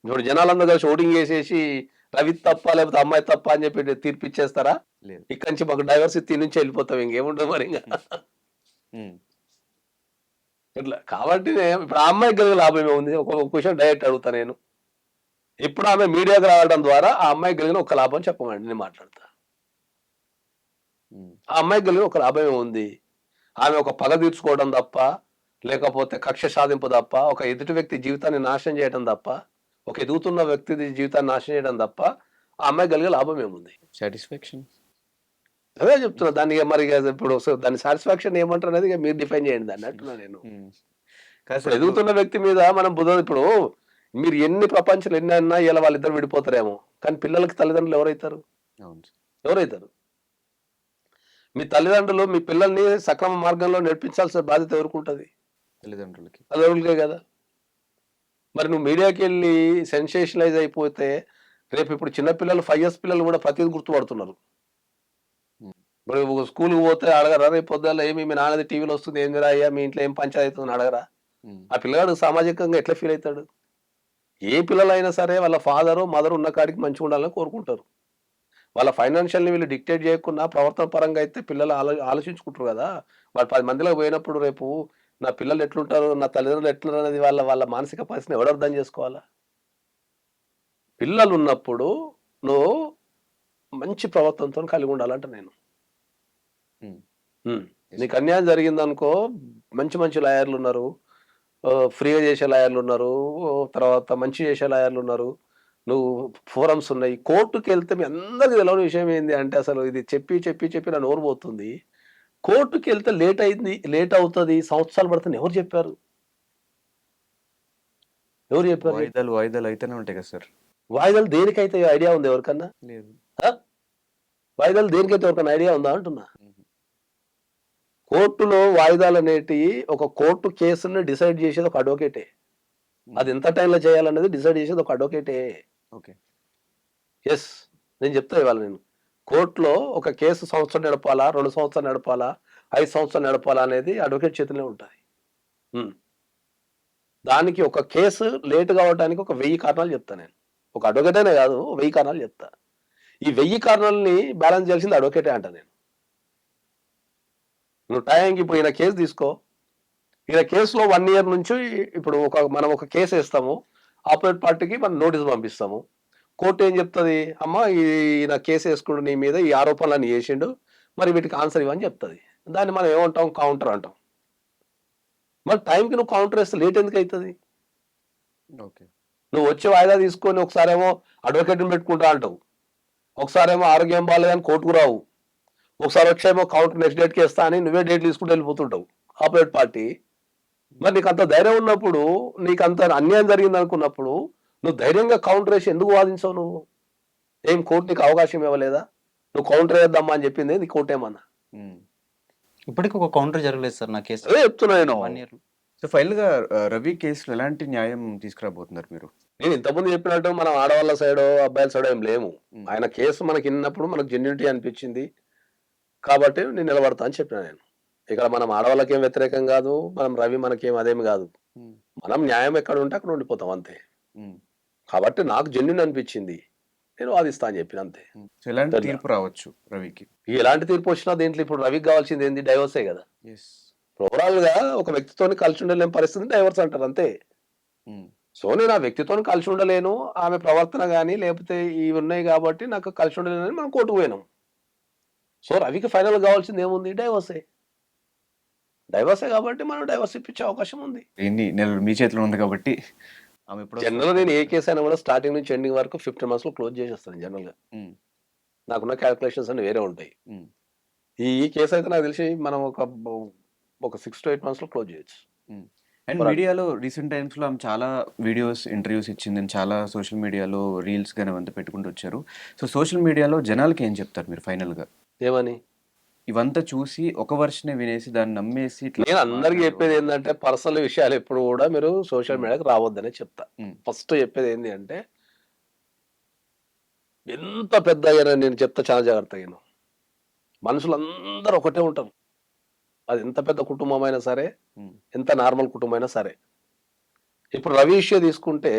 ఇప్పుడు జనాలందరూ కలిసి ఓటింగ్ చేసేసి రవి తప్ప లేకపోతే అమ్మాయి తప్ప అని చెప్పి తీర్పిచ్చేస్తారా? ఇక్కడి నుంచి మాకు డైవర్సిటీ నుంచి వెళ్ళిపోతాం, ఇంకేముంటుంది మరి ఇంకా. ఇట్లా కాబట్టి ఇప్పుడు ఆ అమ్మాయికి కలిగే లాభం ఏముంది? ఒక క్వశ్చన్ డైరెక్ట్ అడుగుతా నేను. ఇప్పుడు ఆమె మీడియాకు రావడం ద్వారా ఆ అమ్మాయికి కలిగిన ఒక లాభం చెప్పమండి, నేను మాట్లాడతా. ఆ అమ్మాయికి కలిగిన ఒక లాభం ఏముంది? ఆమె ఒక పగ తీర్చుకోవడం తప్ప, లేకపోతే కక్ష సాధింపు తప్ప, ఒక ఎదుటి వ్యక్తి జీవితాన్ని నాశనం చేయడం తప్ప, ఒక ఎదుగుతున్న వ్యక్తి జీవితాన్ని నాశనం చేయడం తప్ప ఆ అమ్మాయి కలిగే లాభం ఏముంది? సాటిస్ఫాక్షన్. అదే చెప్తున్నా. దాన్ని మరి ఇప్పుడు దాని సాటిస్ఫాక్షన్ ఏమంటారు అనేది మీరు డిఫైన్ చేయండి దాన్ని అంటున్నా నేను. ఎదుగుతున్న వ్యక్తి మీద మనం ఇప్పుడు మీరు ఎన్ని ప్రపంచాలు ఎన్ని అన్నా ఇలా వాళ్ళిద్దరు విడిపోతారేమో, కానీ పిల్లలకి తల్లిదండ్రులు ఎవరైతారు? ఎవరైతారు? మీ తల్లిదండ్రులు మీ పిల్లల్ని సక్రమ మార్గంలో నడిపించాల్సిన బాధ్యత ఎవరికి ఉంటుంది? తల్లిదండ్రులకే కదా. మరి నువ్వు మీడియాకి వెళ్ళి సెన్సేషనలైజ్ అయిపోతే రేపు ఇప్పుడు చిన్నపిల్లలు 5 years పిల్లలు కూడా ప్రతిదీ గుర్తుపడుతున్నారు. ఇప్పుడు స్కూల్కి పోతే అడగరా, రేపు పొద్దున్న ఏమి మీ నాన్నది టీవీలో వస్తుంది ఏందిరా అయ్యా మీ ఇంట్లో ఏం పంచాయతీ అవుతుంది అడగరా? ఆ పిల్లగాడు సామాజికంగా ఎట్లా ఫీల్ అవుతాడు? ఏ పిల్లలైనా సరే వాళ్ళ ఫాదరు మదర్ ఉన్న కాడికి మంచిగా ఉండాలని కోరుకుంటారు. వాళ్ళ ఫైనాన్షియల్ని వీళ్ళు డిక్టేట్ చేయకుండా ప్రవర్తన పరంగా అయితే పిల్లలు ఆలోచించుకుంటారు కదా. వాళ్ళు 10 మందిలో పోయినప్పుడు రేపు నా పిల్లలు ఎట్లుంటారు, నా తల్లిదండ్రులు ఎట్లున్నారు అనేది వాళ్ళ వాళ్ళ మానసిక పరిస్థితిని ఎవడు అర్థం చేసుకోవాలా? పిల్లలు ఉన్నప్పుడు నువ్వు మంచి ప్రవర్తనతో కలిగి ఉండాలంట నేను. నీకు అన్యాయం జరిగిందనుకో, మంచి మంచి లాయర్లు ఉన్నారు, ఫ్రీగా చేసే లాయర్లు ఉన్నారు, తర్వాత మంచి చేసే లాయర్లు ఉన్నారు, నువ్వు ఫోరమ్స్ ఉన్నాయి. కోర్టుకి వెళ్తే మీ అందరికి తెలియని విషయం ఏంది అంటే, అసలు ఇది చెప్పి చెప్పి చెప్పి నా నోరు పోతుంది. కోర్టుకి వెళ్తే లేట్ అవుతుంది, సంవత్సరాలు పడుతుంది. ఎవరు చెప్పారు? ఎవరు చెప్పారు? వాయిదాలు వాయిదాలు అయితేనే ఉంటాయి కదా సార్. వాయిదాలు దేనికైతే ఐడియా ఉంది ఎవరికన్నా? లేదు. వాయిదాలు దేనికైతే ఎవరికన్నా ఐడియా ఉందా అంటున్నా. కోర్టులో వాయిదాలు అనేటివి ఒక కోర్టు కేసుని డిసైడ్ చేసేది ఒక అడ్వకేటే. అది ఎంత టైంలో చేయాలనేది డిసైడ్ చేసేది ఒక అడ్వకేటే. ఓకే. ఎస్, నేను చెప్తా ఇవాళ నేను కోర్టులో ఒక కేసు సంవత్సరం నడపాలా, 2 సంవత్సరాలు నడపాలా, 5 సంవత్సరాలు నడపాలా అనేది అడ్వకేట్ చేతిలో ఉంటుంది. దానికి ఒక కేసు లేట్ కావడానికి ఒక 1000 కారణాలు చెప్తా నేను. ఒక అడ్వకేట్ అనే కాదు, 1000 కారణాలు చెప్తా. ఈ 1000 కారణాలని బ్యాలెన్స్ చేయాల్సింది అడ్వకేటే అంట నేను. నువ్వు టైంకి ఇప్పుడు ఈయన కేసు తీసుకో, ఈయన కేసులో 1 ఇయర్ నుంచి ఇప్పుడు మనం ఒక కేసు వేస్తాము, ఆపోజిట్ పార్టీకి మనం నోటీస్ పంపిస్తాము. కోర్టు ఏం చెప్తుంది? అమ్మ ఈయన కేసు వేసుకుంటూ నీ మీద ఈ ఆరోపణలన్నీ చేసిండు, మరి వీటికి ఆన్సర్ ఇవ్వని చెప్తుంది. దాన్ని మనం ఏమంటాం? కౌంటర్ అంటాం. మరి టైంకి నువ్వు కౌంటర్ వేస్తే లేట్ ఎందుకు అవుతుంది? ఓకే. నువ్వు వచ్చే వాయిదా తీసుకొని ఒకసారేమో అడ్వకేట్ని పెట్టుకుంటా అంటావు, ఒకసారేమో ఆరోగ్యం బాగాలేదని కోర్టుకు రావు, ఒకసారి వచ్చేమో కౌంటర్ నెక్స్ట్ డేట్కి వేస్తా అని నువ్వే డేట్ తీసుకుంటూ వెళ్ళిపోతుంటావు ఆపోజిట్ పార్టీ. మరి నీకు అంత ధైర్యం ఉన్నప్పుడు, నీకు అంత అన్యాయం జరిగింది అనుకున్నప్పుడు నువ్వు ధైర్యంగా కౌంటర్ వేసి ఎందుకు వాదించావు? నువ్వు ఏం కోర్టు నీకు అవకాశం ఇవ్వలేదా? నువ్వు కౌంటర్ వేద్దామా అని చెప్పింది నీ కోర్టు ఏమన్నా? ఇప్పటికి ఒక కౌంటర్ జరగలేదు సార్ నా కేసు. అదే చెప్తున్నా నేను. 1 year. సో ఫైనల్గా రవి కేసులో ఎలాంటి న్యాయం తీసుకురాబోతున్నారు మీరు? నేను ఇంతకుముందు చెప్పినట్టు మనం ఆడవాళ్ళ సైడో అబ్బాయిల సైడో ఏం లేము. ఆయన కేసు మనకి విన్నప్పుడు మనకు జెన్యూనిటీ అనిపించింది కాబట్టి నేను నిలబడతా అని చెప్పిన నేను. ఇక్కడ మనం ఆడవాళ్ళకేం వ్యతిరేకం కాదు, మనం రవి మనకేం అదేమి కాదు. మనం న్యాయం ఎక్కడ ఉంటే అక్కడ ఉండిపోతాం అంతే. కాబట్టి నాకు జెన్యూన్ అనిపించింది, నేను వాదిస్తా అని చెప్పిన అంతే. సో ఎలాంటి తీర్పు రావచ్చు రవికి? ఎలాంటి తీర్పు వచ్చినా దీంట్లో ఇప్పుడు రవికి కావాల్సింది ఏంది? డైవర్సే కదా. ఓవరాల్ గా ఒక వ్యక్తితో కలిసి ఉండలేని పరిస్థితి డైవర్స్ అంటారు అంతే. సో నేను ఆ వ్యక్తితో కలిసి ఉండలేను, ఆమె ప్రవర్తన కానీ లేకపోతే ఇవి ఉన్నాయి కాబట్టి నాకు కలిసి ఉండలేనని మనం కోర్టుకు పోయినాం. సో రవికి ఫైనల్ కావాల్సింది ఏముంది? డైవర్సే. డైవర్సే కాబట్టి మనం డైవర్స్ ఇప్పించే అవకాశం ఉంది. ఎన్ని నెలలు మీ చేతిలో ఉంది కాబట్టి ఆమె జనరల్ నేను ఏ కేసు అయినా కూడా స్టార్టింగ్ నుంచి ఎండింగ్ వరకు 15 months లో క్లోజ్ చేసేస్తాను జనరల్ గా. నాకున్న క్యాలిక్యులేషన్స్ అన్ని వేరే ఉంటాయి. ఈ కేసు అయితే నాకు తెలిసి మనం ఒక 6 to 8 months లో క్లోజ్ చేయొచ్చు. అండ్ మీడియాలో రీసెంట్ టైమ్స్లో ఆమె చాలా వీడియోస్ ఇంటర్వ్యూస్ ఇచ్చింది, చాలా సోషల్ మీడియాలో రీల్స్ కానీ అవంతా పెట్టుకుంటూ వచ్చారు. సో సోషల్ మీడియాలో జనాలకి ఏం చెప్తారు మీరు ఫైనల్గా? ఏమని? ఇవంతా చూసి ఒక వర్షనే వినేసి దాన్ని నమ్మేసి నేను అందరికి చెప్పేది ఏంటంటే, పర్సనల్ విషయాలు ఎప్పుడు కూడా మీరు సోషల్ మీడియాకి రావద్దనే చెప్తా. ఫస్ట్ చెప్పేది ఏంటి అంటే, ఎంత పెద్ద అయినా నేను చెప్తా చాలా జాగ్రత్తగా. మనుషులందరూ ఒకటే ఉంటారు. అది ఎంత పెద్ద కుటుంబం అయినా సరే, ఎంత నార్మల్ కుటుంబం అయినా సరే. ఇప్పుడు రవి ఇష్యూ తీసుకుంటే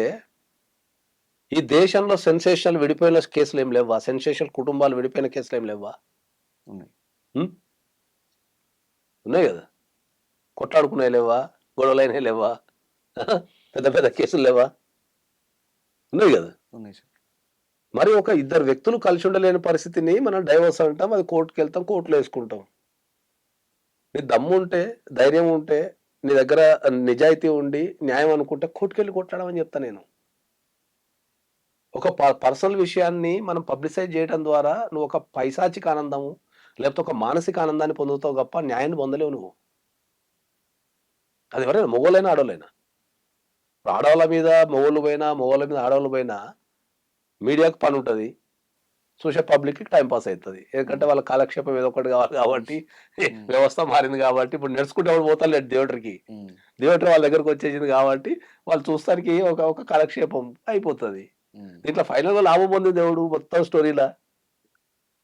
ఈ దేశంలో సెన్సేషనల్ విడిపోయిన కేసులు ఏం లేవా? సెన్సేషనల్ కుటుంబాలు విడిపోయిన కేసులు ఏం లేవా? ఉన్నాయి కదా. కొట్లాడుకునే లేవా? గొడవలైనా లేవా? పెద్ద పెద్ద కేసులు లేవా? ఉన్నాయి కదా. మరి ఒక ఇద్దరు వ్యక్తులు కలిసి ఉండలేని పరిస్థితిని మనం డైవర్స్ అంటాం, అది కోర్టుకు వెళ్తాం, కోర్టులో వేసుకుంటాం. నీ దమ్ము ఉంటే, ధైర్యం ఉంటే, నీ దగ్గర నిజాయితీ ఉండి న్యాయం అనుకుంటే కోర్టుకు వెళ్ళి కొట్లాడమని చెప్తా నేను. ఒక పర్సనల్ విషయాన్ని మనం పబ్లిసైజ్ చేయడం ద్వారా నువ్వు ఒక పైశాచిక ఆనందము లేకపోతే ఒక మానసిక ఆనందాన్ని పొందుతావు తప్ప న్యాయాన్ని పొందలేవు నువ్వు. అది ఎవరైనా మొగోళ్ళైనా ఆడవాళ్ళైనా. ఆడవాళ్ళ మీద మొగోళ్ళు పోయినా, మొగోళ్ళ మీద ఆడవాళ్ళు పోయినా మీడియాకు పని ఉంటుంది, చూసే పబ్లిక్కి టైం పాస్ అవుతుంది. ఎందుకంటే వాళ్ళ కాలక్షేపం ఏదో ఒకటి కావాలి కాబట్టి, వ్యవస్థ మారింది కాబట్టి. ఇప్పుడు నడుచుకుంటే ఎవరు పోతారు లేదు థియేటర్కి, థియేటర్ వాళ్ళ దగ్గరకు వచ్చేసింది కాబట్టి వాళ్ళు చూస్తానికి ఒక కాలక్షేపం అయిపోతుంది. దీంట్లో ఫైనల్గా లాభం పొంది దేవుడు మొత్తం స్టోరీలా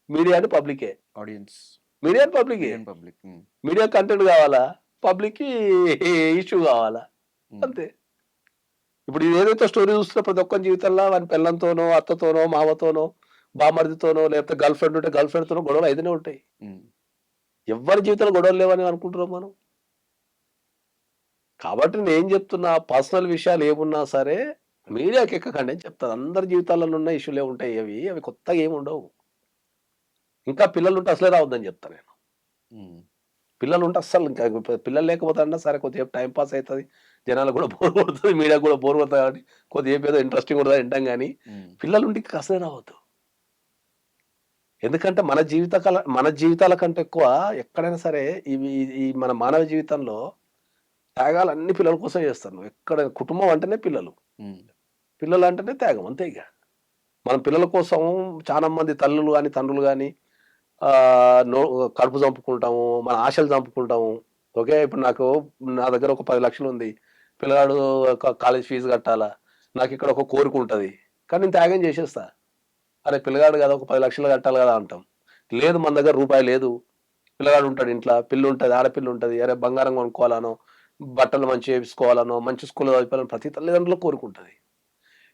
మీడియా అంటే పబ్లికే. Audience media public Indian public. Media content కావాలా, పబ్లిక్కి ఇష్యూ కావాలా, అంతే. ఇప్పుడు ఇది ఏదైతే స్టోరీ చూస్తున్నా ప్రతి ఒక్కరి జీవితంలో వాని పిల్లలతోనో, అత్తతోనో, మామతోనో, బామర్దితోనో, లేకపోతే గర్ల్ ఫ్రెండ్ ఉంటే గర్ల్ ఫ్రెండ్తోనో గొడవలు అయితేనే ఉంటాయి. ఎవరి జీవితంలో గొడవలు లేవని అనుకుంటున్నాం మనం. కాబట్టి నేను చెప్తున్నా, పర్సనల్ విషయాలు ఏమున్నా సరే మీడియాకి ఎక్కకండి అని చెప్తాను. అందరి జీవితాలలో ఉన్న ఇష్యూలే ఉంటాయి, అవి కొత్తగా ఏమి ఉండవు. ఇంకా పిల్లలు ఉంటే అసలే రావద్దని చెప్తాను నేను. పిల్లలు ఉంటే అస్సలు ఇంకా పిల్లలు లేకపోతే అన్నా సరే కొద్దిసేపు టైం పాస్ అవుతుంది, జనాలకు కూడా బోర్ కొడుతుంది, మీడియాకు కూడా బోర్ కొడుతుంది, కాబట్టి కొద్దిసేపు ఏదో ఇంట్రెస్టింగ్ ఉంటుంది వింటాం. కానీ పిల్లలు ఉంటే ఇంకా అసలే రావద్దు. ఎందుకంటే మన జీవితాల కంటే ఎక్కువ ఎక్కడైనా సరే ఈ మన మానవ జీవితంలో త్యాగాలు అన్ని పిల్లల కోసం చేస్తాను. ఎక్కడ కుటుంబం అంటేనే పిల్లలు అంటేనే త్యాగం, అంతే. ఇక మనం పిల్లల కోసం చాలా మంది తల్లులు కానీ తండ్రులు కానీ కడుపు చంపుకుంటాము, మన ఆశలు చంపుకుంటాము. ఓకే, ఇప్పుడు నా దగ్గర ఒక 10 లక్షలు ఉంది, పిల్లగాడు కాలేజ్ ఫీజు కట్టాలా, నాకు ఇక్కడ ఒక కోరిక ఉంటుంది, కానీ నేను త్యాగం చేసేస్తా. అరే పిల్లగాడు కదా, ఒక 10 లక్షలు కట్టాలి కదా అంటాం. లేదు, మన దగ్గర రూపాయి లేదు, పిల్లగాడు ఉంటాడు ఇంట్లో, పిల్లు ఉంటుంది, ఆడపిల్ల ఉంటుంది, అరే బంగారం కొనుక్కోవాలనో, బట్టలు మంచి వేసుకోవాలనో, మంచి స్కూల్లో చదివించాలని ప్రతి తల్లిదండ్రులు కోరుకుంటుంది.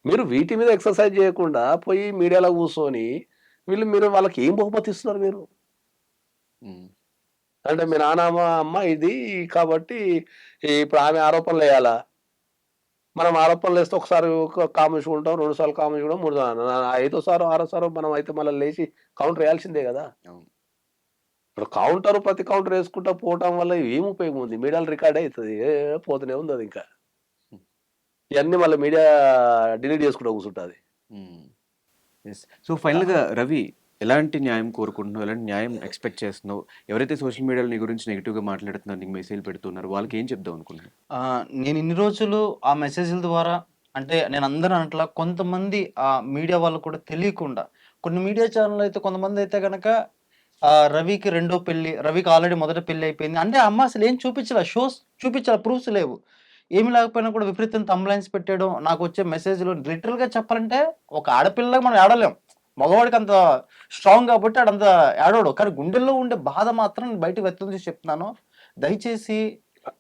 మీరు వీటి మీద ఎక్సర్సైజ్ చేయకుండా పోయి మీడియాలో కూర్చొని మీరు వాళ్ళకి ఏం బహుమతి ఇస్తున్నారు మీరు? అంటే మీ నాన్నమ్మ అమ్మ ఇది కాబట్టి ఇప్పుడు ఆమె ఆరోపణలు వేయాలా, మనం ఆరోపణలు వేస్తే ఒకసారి కామెంట్స్ ఉంటాం, 2 సార్లు కామెంట్స్ కూడా, 3 సార్లు, 5వ సారో 6వ సారో మనం అయితే మళ్ళీ లేచి కౌంటర్ వేయాల్సిందే కదా. ఇప్పుడు ప్రతి కౌంటర్ వేసుకుంటా పోవటం వల్ల ఏం ఉపయోగం ఉంది? మీడియాలో రికార్డ్ అవుతుంది, పోతూనే ఉంది అది. ఇంకా ఇవన్నీ మళ్ళీ మీడియా డిలీట్ చేసుకుంటూ కూర్చుంటుంది. సో ఫైనల్గా రవి, ఎలాంటి న్యాయం కోరుకుంటున్నావు, ఎలాంటి న్యాయం ఎక్స్పెక్ట్ చేస్తున్నావు? ఎవరైతే సోషల్ మీడియాలో నీ గురించి నెగిటివ్గా మాట్లాడుతున్నారు, నీకు మెసేజ్ పెడుతున్నారు, వాళ్ళకి ఏం చెప్దాం అనుకుంటున్నాను? నేను ఇన్ని రోజులు ఆ మెసేజ్ల ద్వారా, అంటే నేను అందరూ అట్లా కొంతమంది ఆ మీడియా వాళ్ళు కూడా తెలియకుండా, కొన్ని మీడియా ఛానల్ అయితే కొంతమంది అయితే కనుక రవికి రెండో పెళ్లి, రవికి ఆల్రెడీ మొదటి పెళ్లి అయిపోయింది అంటే అమ్మ అసలు ఏం చూపించాల, షోస్ చూపించాల, ప్రూఫ్స్ లేవు, ఏమి లేకపోయినా కూడా విపరీతం థంబ్లైన్స్ పెట్టడం. నాకు వచ్చే మెసేజ్లు లిటరల్గా చెప్పాలంటే ఒక ఆడపిల్లగా మనం ఆడలేం, మగవాడికి అంత స్ట్రాంగ్ కాబట్టి ఆడంత ఆడోడు, కానీ గుండెల్లో ఉండే బాధ మాత్రం బయటకు వ్యక్తం చేసి చెప్తున్నాను. దయచేసి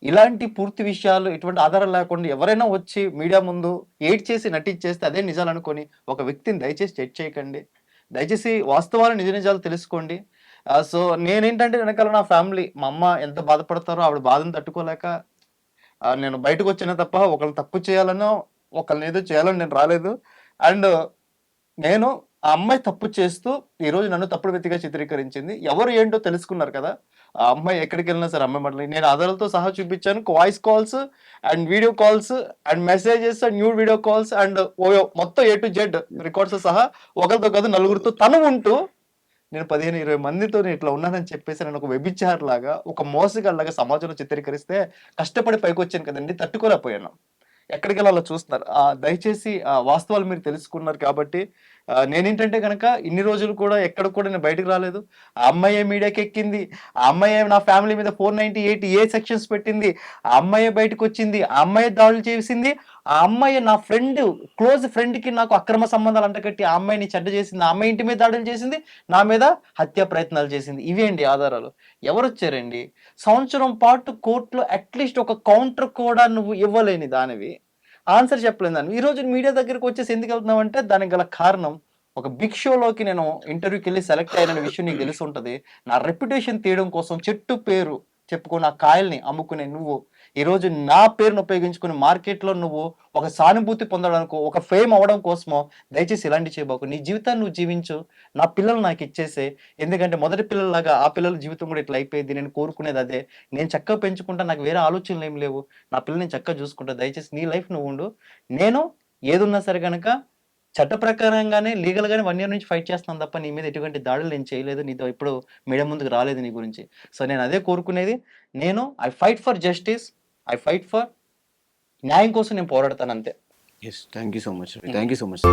ఇలాంటి పూర్తి విషయాలు ఎటువంటి ఆధారం లేకుండా ఎవరైనా వచ్చి మీడియా ముందు ఏడ్ చేసి నటించేస్తే అదే నిజాలు అనుకొని ఒక వ్యక్తిని దయచేసి జడ్జ్ చేయకండి. దయచేసి వాస్తవాలు నిజ నిజాలు తెలుసుకోండి. సో నేనేంటంటే వెనకాల నా ఫ్యామిలీ, మా అమ్మ ఎంత బాధపడతారో ఆవిడ బాధను తట్టుకోలేక నేను బయటకు వచ్చినా తప్ప ఒకళ్ళు తప్పు చేయాలనో ఒకళ్ళని ఏదో చేయాలని నేను రాలేదు. అండ్ నేను ఆ అమ్మాయి తప్పు చేస్తూ ఈరోజు నన్ను తప్పుడు వ్యక్తిగా చిత్రీకరించింది. ఎవరు ఏంటో తెలుసుకున్నారు కదా. ఆ అమ్మాయి ఎక్కడికి వెళ్ళినా సరే అమ్మాయి మాటలు నేను ఆధారాలతో సహా చూపించాను. Voice calls and video calls and messages and new video calls and మొత్తం A to Z రికార్డ్స్ సహా ఒకరితో కాదు నలుగురితో తను ఉంటూ నేను 15-20 మందితో నేను ఇట్లా ఉన్నానని చెప్పేసి నేను ఒక వ్యభిచారి లాగా, ఒక మోసగాళ్ళలాగా సమాజంలో చిత్రీకరిస్తే కష్టపడి పైకి వచ్చాను కదండి, తట్టుకోలేకపోయాను. ఎక్కడికి వెళ్ళాలో చూస్తున్నారు. దయచేసి వాస్తవాలు మీరు తెలుసుకున్నారు కాబట్టి నేనేంటంటే కనుక ఇన్ని రోజులు కూడా ఎక్కడ కూడా నేను బయటకు రాలేదు. ఆ అమ్మాయి మీడియాకి ఎక్కింది, ఆ అమ్మాయి నా ఫ్యామిలీ మీద 498A సెక్షన్స్ పెట్టింది, ఆ అమ్మాయి బయటకు వచ్చింది, ఆ అమ్మాయి దాడులు చేసింది, ఆ అమ్మాయి నా ఫ్రెండ్, క్లోజ్ ఫ్రెండ్కి నాకు అక్రమ సంబంధాలు అంటకట్టి ఆ అమ్మాయిని చెడ్డ చేసింది, ఆ అమ్మాయి ఇంటి మీద దాడులు చేసింది, నా మీద హత్యా ప్రయత్నాలు చేసింది. ఇవేంటి ఆధారాలు? ఎవరు వచ్చారండి? సంవత్సరం పాటు కోర్టులో అట్లీస్ట్ ఒక కౌంటర్ కూడా నువ్వు ఇవ్వలేని దానివి, ఆన్సర్ చెప్పలేని దానివి ఈరోజు మీడియా దగ్గరకు వచ్చేసి ఎందుకు వెళ్తున్నావు అంటే దానికి గల కారణం, ఒక బిగ్ షోలోకి నేను ఇంటర్వ్యూకి వెళ్ళి సెలెక్ట్ అయిన విషయం నీకు తెలిసి ఉంటుంది. నా రెప్యుటేషన్ తీయడం కోసం చెట్టు పేరు చెప్పుకుని ఆ కాయల్ని అమ్ముకునే నువ్వు ఈరోజు నా పేరును ఉపయోగించుకుని మార్కెట్లో నువ్వు ఒక సానుభూతి పొందడానికి, ఒక ఫేమ్ అవ్వడం కోసమో దయచేసి ఇలాంటి చేయబాకు. నీ జీవితాన్ని నువ్వు జీవించు, నా పిల్లలు నాకు ఇచ్చేసే. ఎందుకంటే మొదటి పిల్లలాగా ఆ పిల్లల జీవితం కూడా ఇట్లా అయిపోయింది. నేను కోరుకునేది అదే. నేను చక్కగా పెంచుకుంటా, నాకు వేరే ఆలోచనలు ఏం లేవు, నా పిల్లల్ని నేను చక్కగా చూసుకుంటా. దయచేసి నీ లైఫ్ నువ్వు ఉండు. నేను ఏదున్నా సరే కనుక చట్ట ప్రకారంగానే లీగల్గానే 1 year నుంచి ఫైట్ చేస్తున్నాను తప్ప నీ మీద ఎటువంటి దాడులు నేను చేయలేదు, నీతో ఇప్పుడు మీడియా ముందుకు రాలేదు నీ గురించి. సో నేను అదే కోరుకునేది. నేను I fight for justice, I fight for న్యాయం కోసం నేను పోరాడతాను అంతే. Yes, thank you so much. Thank you so much.